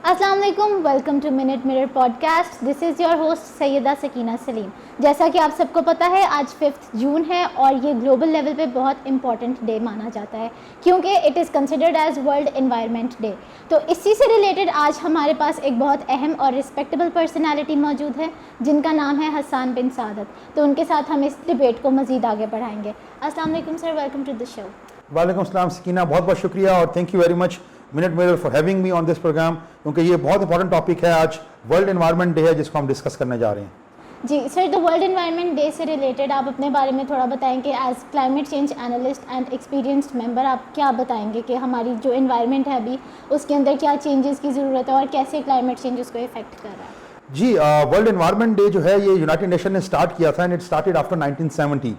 अस्सलाम वालेकुम, welcome to Minute Mirror podcast. This is your host Syeda Sakina Saleem. जैसा कि आप सबको पता है, आज 5 जून है और ये ग्लोबल लेवल पे बहुत इंपॉर्टेंट डे माना जाता है क्योंकि it is considered as World environment Day. तो इसी से रिलेटेड आज हमारे पास एक बहुत अहम और रिस्पेक्टेबल पर्सनैलिटी मौजूद है जिनका नाम है हसन बिन सादत। तो उनके साथ हम इस डिबेट को मज़ीद आगे बढ़ाएंगे। अस्सलाम वालेकुम sir, welcome to the show. वालेकुम अस्सलाम सकीना, बहुत बहुत शुक्रिया और thank you very much Minute Mirror for having me on this programme, क्योंकि ये बहुत इंपॉर्टेंट टॉपिक है। आज वर्ल्ड एनवायरनमेंट डे है जिसको हम डिस्कस करने जा रहे हैं। जी सर, तो वर्ल्ड एनवायरनमेंट डे से रिलेटेड आप अपने बारे में थोड़ा बताएं कि as climate change analyst and experienced member आप क्या बताएंगे कि हमारी जो एनवायरनमेंट है अभी उसके अंदर क्या चेंजेस की ज़रूरत है और कैसे क्लाइमेट चेंज उसको इफेक्ट कर रहा है। जी, वर्ल्ड एनवायरनमेंट डे जो है ये यूनाइटेड नेशन ने स्टार्ट किया था एंड इट स्टार्टेड आफ्टर 1970,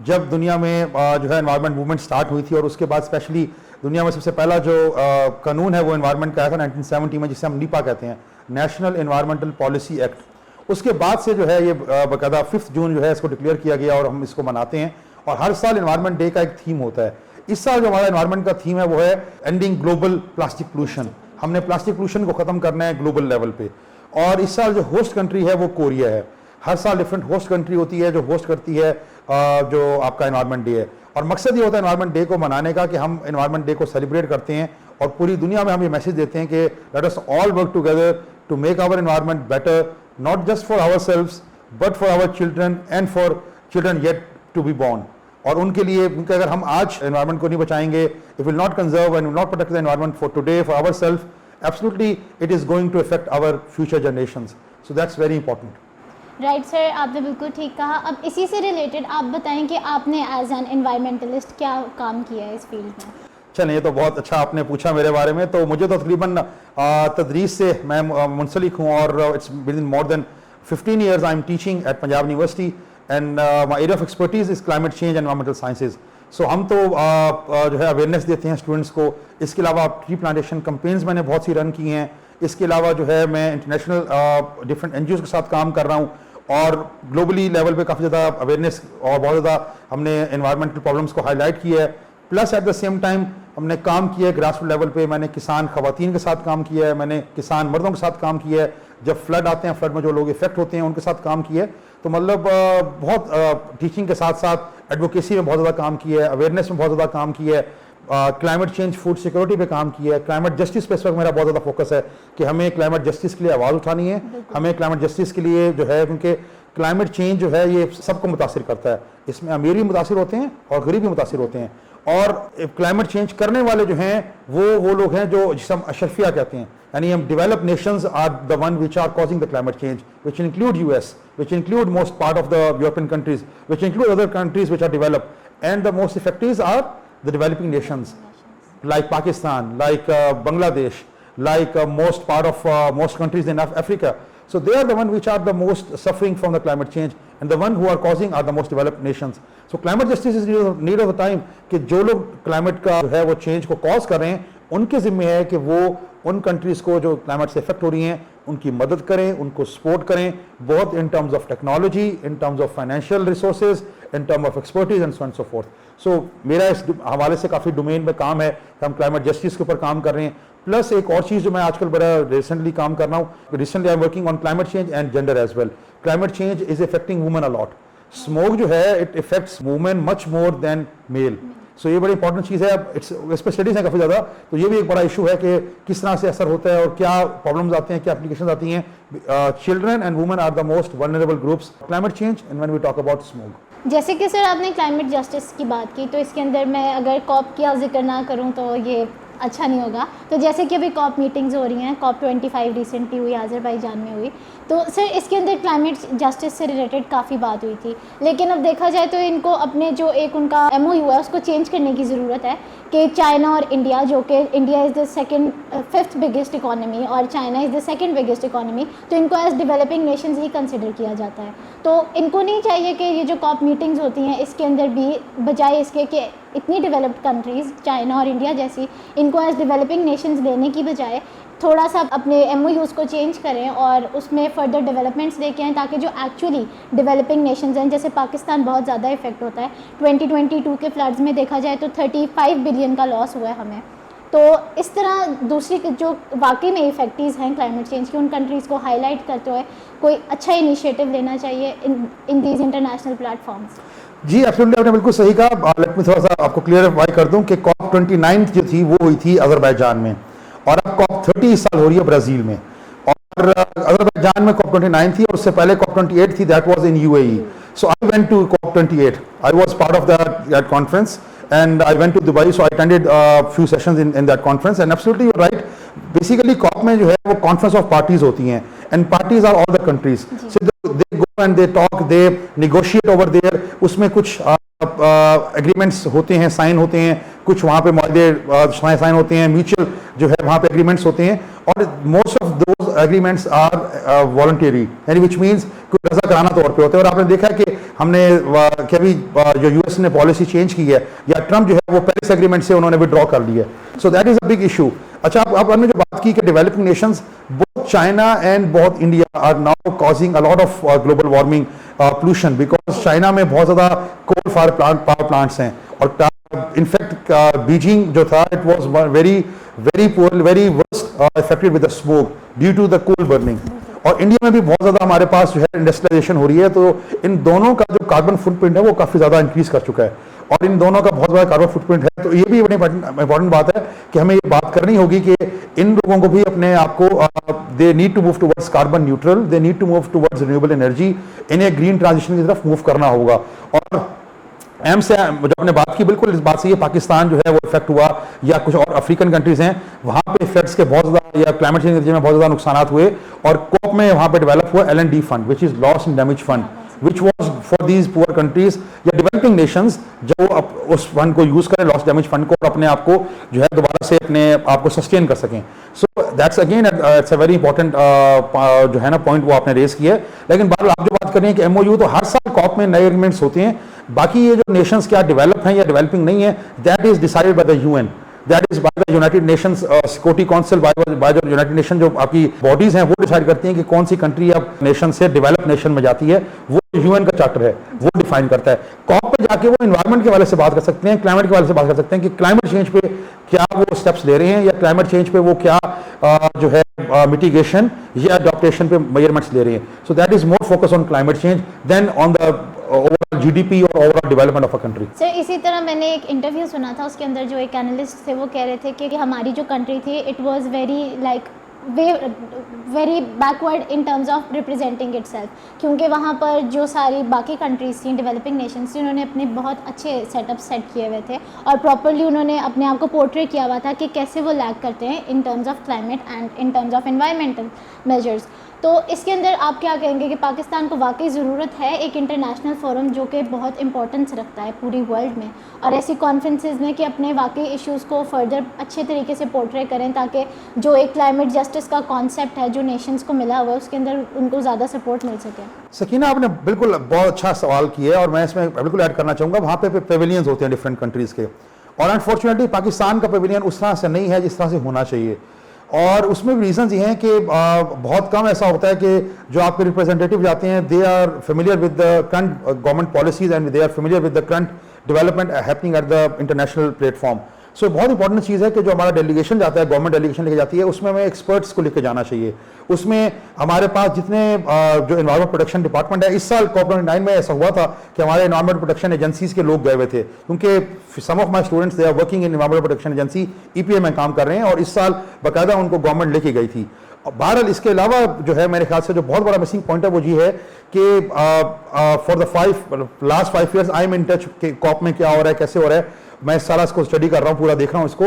जब दुनिया में जो है एनवायरनमेंट मूवमेंट स्टार्ट हुई थी। और उसके बाद स्पेशली दुनिया में सबसे पहला जो कानून है वो एनवायरनमेंट का आया था 1970 में, जिसे हम नीपा कहते हैं, नेशनल एनवायरमेंटल पॉलिसी एक्ट। उसके बाद से जो है ये बाकायदा 5 जून जो है इसको डिक्लेयर किया गया और हम इसको मनाते हैं। और हर साल एनवायरनमेंट डे का एक थीम होता है। इस साल जो हमारा एनवायरनमेंट का थीम है वो है एंडिंग ग्लोबल प्लास्टिक पोल्यूशन। हमने प्लास्टिक पोल्यूशन को ख़त्म करना है ग्लोबल लेवल पे। और इस साल जो होस्ट कंट्री है वो कोरिया है। हर साल डिफरेंट होस्ट कंट्री होती है जो होस्ट करती है जो आपका एनवायरनमेंट डे है। और मकसद ये होता है एनवायरनमेंट डे को मनाने का कि हम एनवायरनमेंट डे को सेलिब्रेट करते हैं और पूरी दुनिया में हम ये मैसेज देते हैं कि let us all work together to make our environment better, not just for ourselves but for our children and for children yet to be born. और उनके लिए, क्योंकि अगर हम आज एनवायरनमेंट को नहीं बचाएंगे, if will not conserve and will not protect the environment for today for ourself, absolutely it is going to affect our future generations. So that's very important. Right sir, आपने बिल्कुल ठीक कहा। अब इसी से रिलेटेड आप बताएं कि आपने एज एन एनवायरमेंटलिस्ट क्या काम किया है इस फील्ड में। चलिए, ये तो बहुत अच्छा आपने पूछा मेरे बारे में। तो मुझे तो तकरीबन तदरीस से मैं मुंसलिक हूँ और it's with in more than 15 years I am teaching at Punjab University and my area of expertise is climate change and environmental sciences. So हम तो जो है अवेयरनेस देते हैं स्टूडेंट्स को। इसके अलावा ट्री प्लांटेशन कैंपेन्स मैंने बहुत सी रन की हैं। इसके अलावा जो है मैं इंटरनेशनल डिफरेंट एनजीओज के साथ काम कर रहा हूँ और ग्लोबली लेवल पे काफ़ी ज़्यादा अवेयरनेस और बहुत ज़्यादा हमने एनवायरमेंटल प्रॉब्लम्स को हाईलाइट किया है। Plus at the same time हमने काम किया है ग्रास रूट लेवल पे। मैंने किसान खवातीन के साथ काम किया है, मैंने किसान मर्दों के साथ काम किया है। जब फ्लड आते हैं, फ्लड में जो लोग इफेक्ट होते हैं उनके साथ काम किया है। तो मतलब बहुत टीचिंग के साथ साथ एडवोकेसी में बहुत ज़्यादा काम किया है, अवेयरनेस में बहुत ज़्यादा काम किया है, क्लाइमेट चेंज फूड सिक्योरिटी पे काम किया है। क्लाइमेट जस्टिस पे इस वक्त मेरा बहुत ज़्यादा फोकस है कि हमें क्लाइमेट जस्टिस के लिए आवाज़ उठानी है। हमें क्लाइमेट जस्टिस के लिए जो है, क्योंकि क्लाइमेट चेंज जो है ये सबको मुतासिर करता है। इसमें अमीर भी मुतासिर होते हैं और गरीब भी मुतासिर होते हैं। और क्लाइमेट चेंज करने वाले जो हैं वो लोग हैं जो जिसे हम अशरफिया कहते हैं, यानी हम developed nations are the one which are causing the climate change, which include US, which include most part of the European countries, which include other countries which are developed and the most effective are the developing nations like Pakistan, like Bangladesh, like most part of most countries in Africa. So they are the one which are the most suffering from the climate change and the one who are causing are the most developed nations. So climate justice is need of the time कि जो लोग climate का जो है वो change को cause कर रहे हैं उनके जिम्मे है कि वो उन कंट्रीज़ को जो क्लाइमेट से इफेक्ट हो रही हैं उनकी मदद करें, उनको सपोर्ट करें, बहुत in terms of technology, in terms of financial resources, in term of expertise and so and so forth. So मेरा इस हवाले से काफ़ी डोमेन में काम है, हम क्लाइमेट जस्टिस के ऊपर काम कर रहे हैं। प्लस एक और चीज़ जो मैं आजकल बड़ा रिसेंटली काम कर रहा हूँ, recently I am working on climate change and gender as well. Climate change is affecting women a lot. Smoke जो है it affects women much more than male. So ये बड़ी इंपॉर्टेंट चीज़ है। अब इस पर स्टडीज़ हैं काफ़ी ज़्यादा, तो ये भी एक बड़ा इशू है कि किस तरह से असर होता है और क्या प्रॉब्लम्स आते हैं, क्या एप्लीकेशन आती हैं। Children and women are the most vulnerable groups climate change and when we talk about smoke. जैसे कि सर आपने क्लाइमेट जस्टिस की बात की, तो इसके अंदर मैं अगर कॉप का जिक्र ना करूं तो ये अच्छा नहीं होगा। तो जैसे कि अभी कॉप मीटिंग्स हो रही हैं, कॉप 25 रिसेंटली हुई, आज़रबाईजान में हुई। तो सर इसके अंदर क्लाइमेट जस्टिस से रिलेटेड काफ़ी बात हुई थी, लेकिन अब देखा जाए तो इनको अपने जो एक उनका MOU है उसको चेंज करने की ज़रूरत है कि चाइना और इंडिया, जो कि India is the 5th biggest economy और China is the 2nd biggest economy, तो इनको एज डेवलपिंग नेशंस ही कंसिडर किया जाता है। तो इनको नहीं चाहिए कि ये जो कॉप मीटिंग्स होती हैं इसके अंदर भी बजाय इसके कि इतनी डेवलप्ड कंट्रीज़ चाइना और इंडिया जैसी इनको एज डेवलपिंग नेशंस लेने की बजाय थोड़ा सा अपने MOUs को चेंज करें और उसमें फर्दर डेवलपमेंट्स लेके आएँ, ताकि जो एक्चुअली डेवलपिंग नेशंस हैं, जैसे पाकिस्तान बहुत ज़्यादा इफेक्ट होता है। 2022 के फ्लड्स में देखा जाए तो 35 बिलियन का लॉस हुआ है हमें। तो इस तरह दूसरी जो वाकई में इफेक्टिव्स हैं क्लाइमेट चेंज की, उन कंट्रीज़ को हाईलाइट करते हुए कोई अच्छा इनिशिएटिव लेना चाहिए इन दीज इंटरनेशनल प्लेटफॉर्म्स। जी एब्सोल्युटली, आपने बिल्कुल सही कहा। लेट मी थोड़ा सा आपको क्लियरफाई कर दूं कि COP 29 जो थी वो हुई थी अजरबैजान में, और अब COP 30 इस साल हो रही है ब्राज़ील में। और अजरबैजान में COP 29 थी और उससे पहले COP 28 थी, that was in UAE। So I went to COP 28, I was part of that conference and I went to Dubai, so I attended a few sessions in that conference, and absolutely you're right. Basically COP में जो है वो conference of parties होती हैं, and parties are all the countries. So they go and they talk, they negotiate over there. उसमें कुछ agreements होते हैं, साइन होते हैं, कुछ वहाँ पे माहदे साइन होते हैं, म्यूचुअल जो है वहाँ पे एग्रीमेंट्स होते हैं, और most of those agreements are voluntary, यानी विच मीन्स कोई रजा कराना तौर पे होते हैं। और आपने देखा कि हमने कि अभी जो यूएस ने पॉलिसी चेंज की है, या ट्रम्प जो है वो पेरिस एग्रीमेंट से उन्होंने विड्रॉ कर लिया है। So that is a big issue. अच्छा, अब हमने जो बात की कि developing nations, both China and both India are now causing a lot of global warming pollution, because China में बहुत ज़्यादा कोल फायर पावर प्लांट्स हैं, और इनफैक्ट बीजिंग जो था it was very poor, very worst affected with the smoke due to the coal burning. और India में भी बहुत ज़्यादा हमारे पास जो है इंडस्ट्रियलाइजेशन हो रही है, तो इन दोनों का जो कार्बन फुटप्रिंट है वो काफ़ी ज़्यादा इंक्रीज कर चुका है, और इन दोनों का बहुत बड़ा कार्बन फुटप्रिंट है। तो ये भी बड़ी इंपॉर्टेंट बात है कि हमें ये बात करनी होगी कि इन लोगों को भी अपने आप को they need to move towards carbon neutral, they need to move towards renewable energy, इन्हें ग्रीन ट्रांजिशन की तरफ मूव करना होगा। और एम से जो आपने बात की, बिल्कुल इस बात से, ये पाकिस्तान जो है वो इफेक्ट हुआ, या कुछ और अफ्रीकन कंट्रीज हैं वहाँ पे इफेक्ट्स के बहुत ज़्यादा, या क्लाइमेट चेंज में बहुत ज़्यादा नुकसान हुए, और कोप में वहाँ पे डेवलप हुआ LND fund, which is loss and damage fund, which was for these poor countries या developing nations, जब वो उस फंड को यूज करें, लॉस डैमेज फंड को, और अपने आप को जो है दोबारा से अपने आप को सस्टेन कर सकें। So that's again it's a very important जो है ना पॉइंट वो आपने रेस किया है। लेकिन बात आप जो बात कर रहे हैं कि MOU, तो हर साल COP में नए एग्रीमेंट्स होते हैं। बाकी ये जो नेशंस क्या डेवलप हैं या डेवलपिंग नहीं है, that is decided by the UN, that is by the United Nations security council, by the United nation, जो आपकी बॉडीज हैं वो डिसाइड करती हैं कि कौन सी कंट्री अब नेशन से डेवलप नेशन में जाती है, वो UN का चार्टर है वो डिफाइन करता है। COP पे जाके वो एनवायरनमेंट के वाले से बात कर सकते हैं, क्लाइमेट के वाले से बात कर सकते हैं कि क्लाइमेट चेंज पे क्या वो स्टेप्स ले रहे हैं, या क्लाइमेट चेंज पे वो क्या जो है मिटिगेशन या अडॉप्टेशन पे मेजरमेंट्स ले रहे हैं। So that is more focus on climate change than on the overall GDP और overall development of a country. Sir, इसी तरह मैंने एक इंटरव्यू सुना था, उसके अंदर जो एक एनालिस्ट थे वो कह रहे थे कि हमारी जो कंट्री थी it was very backward in terms of representing itself, क्योंकि वहाँ पर जो सारी बाकी कंट्रीज थी, डेवलपिंग नेशंस थी, उन्होंने अपने बहुत अच्छे सेटअप सेट किए हुए थे, और प्रॉपरली उन्होंने अपने आप को पोर्ट्रे किया हुआ था कि कैसे वो लैग करते हैं इन terms of climate and in terms of environmental measures. तो इसके अंदर आप क्या कहेंगे कि पाकिस्तान को वाकई ज़रूरत है एक इंटरनेशनल फोरम जो कि बहुत इंपॉर्टेंस रखता है पूरी वर्ल्ड में, और ऐसी कॉन्फ्रेंसेस में कि अपने वाकई इश्यूज़ को फर्दर अच्छे तरीके से पोर्ट्रे करें, ताकि जो एक क्लाइमेट जस्टिस का कॉन्सेप्ट है जो नेशंस को मिला हुआ है उसके अंदर उनको ज़्यादा सपोर्ट मिल सके। सकीना, आपने बिल्कुल बहुत अच्छा सवाल किया है, और मैं इसमें बिल्कुल ऐड करना चाहूँगा, वहाँ पे पेविलियंस होते हैं डिफरेंट कंट्रीज़ के, और अनफॉर्चुनेटली पाकिस्तान का पेविलियन उस तरह से नहीं है जिस तरह से होना चाहिए। और उसमें रीजंस ये हैं कि बहुत कम ऐसा होता है कि जो आपके रिप्रेजेंटेटिव जाते हैं they are familiar with the current government policies and they are familiar with the current development happening at the international platform. So बहुत इंपॉर्टेंट चीज़ है कि जो हमारा डेलीगेशन जाता है, गवर्नमेंट डेलीगेशन लेके जाती है, उसमें हमें एक्सपर्ट्स को लेकर जाना चाहिए। उसमें हमारे पास जितने जो एनवायरमेंट प्रोटेक्शन डिपार्टमेंट है, इस साल COP 29 में ऐसा हुआ था कि हमारे एनवायरमेंट प्रोटेक्शन एजेंसीज के लोग गए हुए थे, क्योंकि some of my students they are working in environment protection agency, EPA में काम कर रहे हैं, और इस साल बाकायदा उनको गवर्नमेंट लेके गई थी। बहरहाल इसके अलावा जो है मेरे ख्याल से जो बहुत बड़ा मिसिंग पॉइंट है वो ये है कि for the last 5 years I am in touch कि COP में क्या हो रहा है, कैसे हो रहा है। मैं सारा इसको स्टडी कर रहा हूँ, पूरा देख रहा हूँ इसको।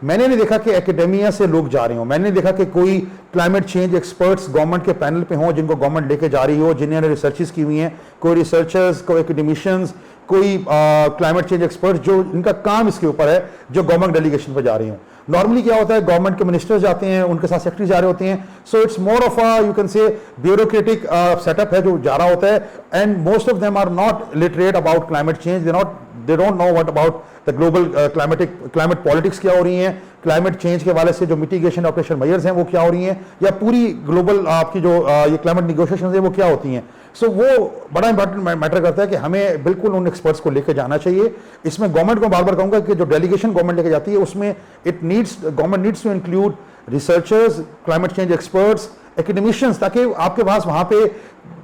मैंने नहीं देखा कि एकेडेमिया से लोग जा रहे हो, मैंने नहीं देखा कि कोई क्लाइमेट चेंज एक्सपर्ट्स गवर्नमेंट के पैनल पे हों जिनको गवर्नमेंट लेके जा रही हो, जिन्होंने रिसर्चेस की हुई हैं, कोई रिसर्चर्स, कोई एकेडमिशियंस, कोई क्लाइमेट चेंज एक्सपर्ट जो इनका काम इसके ऊपर है, जो गवर्नमेंट डेलीगेशन पर जा रही हूँ। नॉर्मली क्या होता है, गवर्नमेंट के मिनिस्टर्स जाते हैं, उनके साथ सेक्रेटरी जा रहे होते हैं, so it's more of a you can say bureaucratic setup है जो जा रहा होता है, and most of them are not literate about climate change, they not they don't know what about the global climate politics क्या हो रही हैं, क्लाइमेट चेंज के वाले से जो मिटिगेशन ऑपरेशन मेजर्स हैं वो क्या हो रही हैं, या पूरी ग्लोबल आपकी जो ये क्लाइमेट निगोशिएशंस है वो क्या होती हैं। सो वो बड़ा इंपॉर्टेंट मैटर करता है कि हमें बिल्कुल उन एक्सपर्ट्स को लेके जाना चाहिए। इसमें गवर्नमेंट को बार बार कहूंगा कि जो डेलीगेशन गवर्नमेंट लेके जाती है उसमें government needs to include researchers, climate change experts, academicians, ताकि आपके पास वहां पे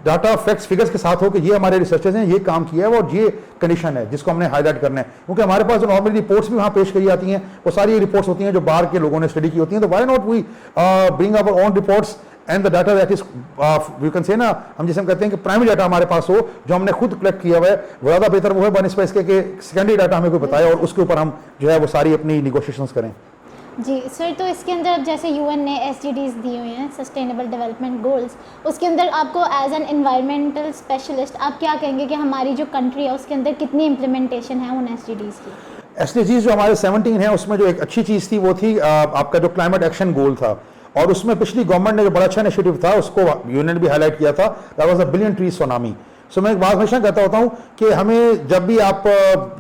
डाटा फैक्ट्स फिगर्स के साथ हो कि ये हमारे रिसर्चर्स हैं, ये काम किया है और ये कंडीशन है जिसको हमने हाईलाइट करना है। क्योंकि हमारे पास जो नॉर्मली रिपोर्ट्स भी वहां पेश करी जाती हैं वो सारी रिपोर्ट्स होती हैं जो बाहर के लोगों ने स्टडी की होती हैं। तो why not we bring our own reports and the data that is you can say ना, हम जैसे हम कहते हैं कि प्राइमरी डाटा हमारे पास हो जो हमने खुद कलेक्ट किया हुआ है, वो ज़्यादा बेहतर वो है बनस्पत इसके कि सेकेंडरी डाटा हमें कोई बताए और उसके ऊपर हम जो है वो सारी अपनी निगोशिएशंस करें। जी सर, तो इसके अंदर अब जैसे यूएन ने एसडीजीज दिए हुए हैं, सस्टेनेबल डेवलपमेंट गोल्स, उसके अंदर आपको एज एन एनवायरमेंटल स्पेशलिस्ट आप क्या कहेंगे कि हमारी जो कंट्री है उसके अंदर कितनी इम्प्लीमेंटेशन है उन एसडीजीज की? एसडीजीज जो हमारे 17 है उसमें जो एक अच्छी चीज़ थी वो थी आपका जो क्लाइमेट एक्शन गोल था, और उसमें पिछली गवर्नमेंट ने जो बड़ा अच्छा इनिशिएटिव था उसको यूनियन भी हाईलाइट किया था, that was a billion tree tsunami. So मैं एक बात हमेशा कहता होता हूँ कि हमें जब भी आप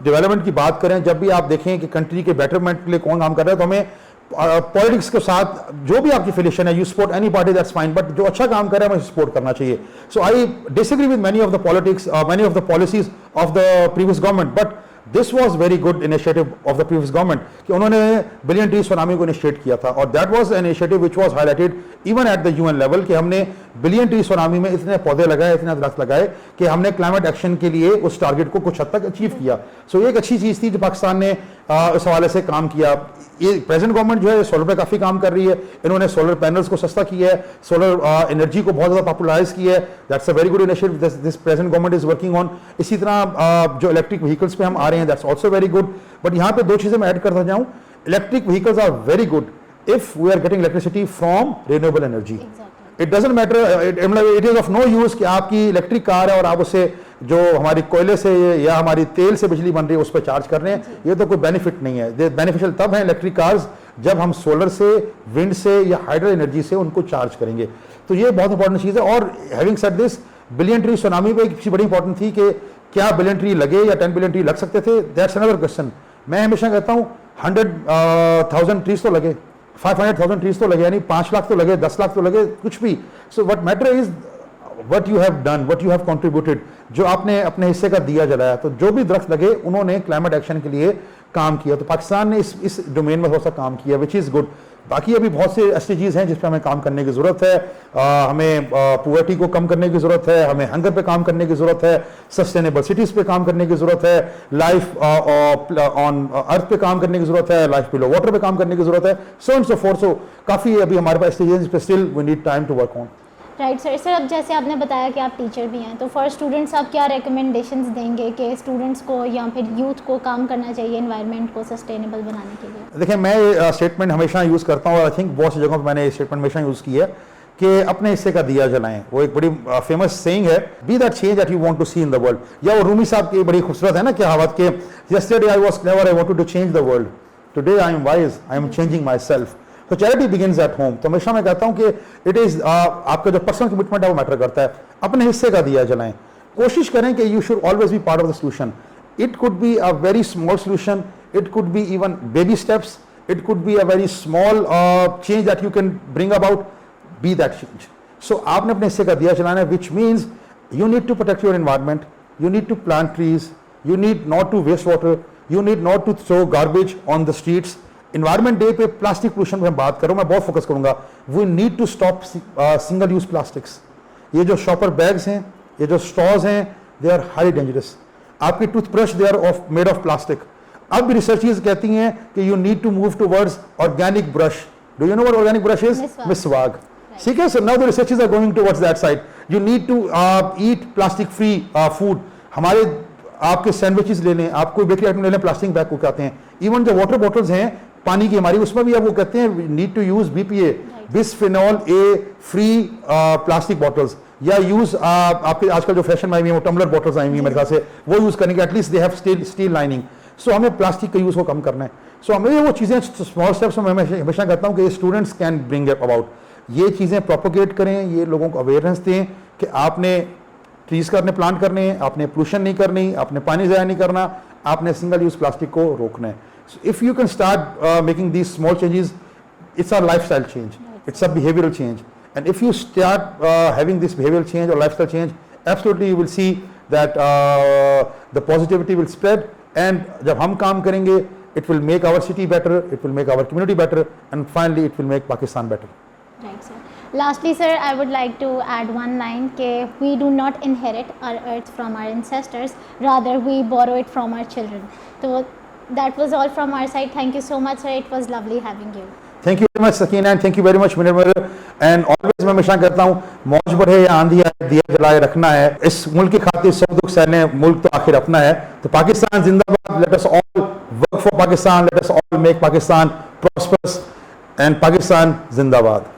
डेवलपमेंट की बात करें, जब भी आप देखें कि कंट्री के बेटरमेंट के लिए कौन काम कर रहा है, तो हमें पॉलिटिक्स के साथ जो भी आपकी एफिलिएशन है, you support any party that's fine, but जो अच्छा काम कर रहा है हमें सपोर्ट करना चाहिए। So I disagree with many of the politics, many of the policies of the previous government, but this was very good initiative of the previous government कि उन्होंने बिलियन ट्री सुनामी को इनिशिएट किया था, और that was an initiative which was highlighted even at the UN level कि हमने billion tree tsunami में इतने पौधे लगाए, इतने दरख्त लगाए कि हमने क्लाइमेट एक्शन के लिए उस टारगेट को कुछ हद तक अचीव किया। सो ये एक अच्छी चीज़ थी जो पाकिस्तान ने इस हवाले से काम किया। ये प्रेजेंट गवर्नमेंट जो है सोलर पे काफ़ी काम कर रही है, इन्होंने सोलर पैनल्स को सस्ता किया है, सोलर एनर्जी को बहुत ज़्यादा पॉपुलराइज किया है, that's a very good initiative this present government is working on. इसी तरह जो इलेक्ट्रिक व्हीकल्स पे हम आ रहे हैं, that's also very good. But यहाँ पे दो चीज़ें मैं ऐड करता जाऊँ, electric vehicles are very good if we are getting electricity from renewable energy. It doesn't matter, it is of no use कि आपकी इलेक्ट्रिक कार है और आप उसे जो हमारी कोयले से या हमारी तेल से बिजली बन रही है उस पर चार्ज कर रहे हैं, ये तो कोई बेनिफिट नहीं है। बेनिफिशियल तब है इलेक्ट्रिक कार्स जब हम सोलर से, विंड से या हाइड्रो एनर्जी से उनको चार्ज करेंगे। तो ये बहुत इंपॉर्टेंट चीज़ है। और having said this, billion tree tsunami पे एक चीज़ बड़ी इंपॉर्टेंट थी कि क्या बिलियन ट्री लगे या 10 बिलियन ट्री लग सकते थे, दैट्स अनदर क्वेश्चन। मैं हमेशा कहता हूँ 100,000 ट्रीज तो लगे, 500,000 ट्रीज तो लगे, यानी 5 लाख तो लगे, 10 लाख तो लगे, कुछ भी। So what matter is what you have done, what you have contributed, जो आपने अपने हिस्से का दिया जलाया। तो जो भी दरख्त लगे उन्होंने क्लाइमेट एक्शन के लिए काम किया। तो पाकिस्तान ने इस डोमेन में थोड़ा सा काम किया, विच इज़ गुड। बाकी अभी बहुत से एसडीजीज हैं जिस पे हमें काम करने की ज़रूरत है। हमें पुअर्टी को कम करने की ज़रूरत है, हमें हंगर पे काम करने की ज़रूरत है, सस्टेनेबल सिटीज़ पे काम करने की ज़रूरत है, लाइफ ऑन अर्थ पे काम करने की ज़रूरत है, लाइफ बिलो वाटर पे काम करने की ज़रूरत है, सो एंड सो फोर्थ। सो काफ़ी अभी हमारे पास एसडीजीज पे still we need time to work on. Right sir. Sir अब जैसे आपने बताया कि आप टीचर भी हैं, तो फॉर स्टूडेंट्स आप क्या रिकमेंडेशंस देंगे कि स्टूडेंट्स को या फिर यूथ को काम करना चाहिए एनवायरनमेंट को सस्टेनेबल बनाने के लिए? देखिए, मैं स्टेटमेंट हमेशा यूज़ करता हूँ और आई थिंक बहुत सी जगहों पर मैंने स्टेटमेंट हमेशा यूज़ की है कि अपने हिस्से का दिया जलाएं। वो एक बड़ी फेमस सेइंग है, be that change that you want to see in the world. या वो रूमी साहब की बड़ी खूबसूरत है ना कहावत के, yesterday I was clever, I wanted to change the world, today I am wise, I am changing myself. तो चैरिटी बिगिंस एट होम। तो हमेशा मैं कहता हूं कि इट इज आपका जो पर्सनल कमिटमेंट है वो मैटर करता है। अपने हिस्से का दिया जलाएं, कोशिश करें कि you should always be part of the solution. It could be a very small solution, it could be even baby steps, it could be a very small change that you can bring about, be that change. So आपने अपने हिस्से का दिया जलाना है, which means you need to protect your environment, you need to plant trees, you need not to waste water, you need not to throw garbage on the streets. Environment day पे plastic pollution में बात करूं, मैं बहुत focus करूंगा। We need to stop single use plastics. ये जो shopper bags हैं, ये जो स्ट्रॉज हैं, दे आर हाईली डेंजरस। आपकी toothbrush they are made of plastic. अब भी रिसर्चर्स कहती हैं कि you need to move towards organic brush. Do you know what organic brush is? मिसवाक। ठीक है, so now the researchers are going towards that side. You need to eat plastic free food. हमारे आपके sandwiches ले लें, आप कोई bakery item ले लें, प्लास्टिक बैग को कहते हैं। इवन जो वाटर बॉटल्स हैं पानी की हमारी, उसमें भी अब वो कहते हैं need to use BPA, bisphenol A free plastic bottles, या यूज आपके आजकल जो फैशन में आई हुई है वो टम्बलर बॉटल्स आई हुई है मेरे ख्याल से, वो यूज करने के at least they have steel lining. So हमें प्लास्टिक का यूज को कम करना है। सो हमें वो चीज़ें स्मॉल स्टेप्स में मैं हमेशा कहता हूँ कि स्टूडेंट्स कैन ब्रिंग अबाउट, ये चीज़ें प्रोपोगेट करें, ये लोगों को अवेयरनेस दें कि आपने ट्रीज का अपने प्लांट करने हैं, आपने पोल्यूशन नहीं करनी, आपने पानी ज़ाया नहीं करना, आपने सिंगल यूज प्लास्टिक को रोकना है. If you can start making these small changes, it's a lifestyle change, it's a behavioral change, and if you start having this behavioral change or lifestyle change, absolutely you will see that the positivity will spread, and जब हम काम करेंगे, it will make our city better, it will make our community better, and finally it will make Pakistan better. Right, sir. Lastly, sir, I would like to add one line ke we do not inherit our earth from our ancestors, rather we borrow it from our children. So that was all from our side. Thank you so much, sir. It was lovely having you. Thank you very much, Sakina, and thank you very much, Munir. And always मैं हमेशा कहता हूँ, मौज बढ़े या आंधी आए, दिया जलाए रखना है. इस मुल्क की खातिर सब दुख सहने, मुल्क तो आखिर अपना है. तो पाकिस्तान जिंदाबाद. Let us all work for Pakistan. Let us all make Pakistan prosperous. And Pakistan जिंदाबाद.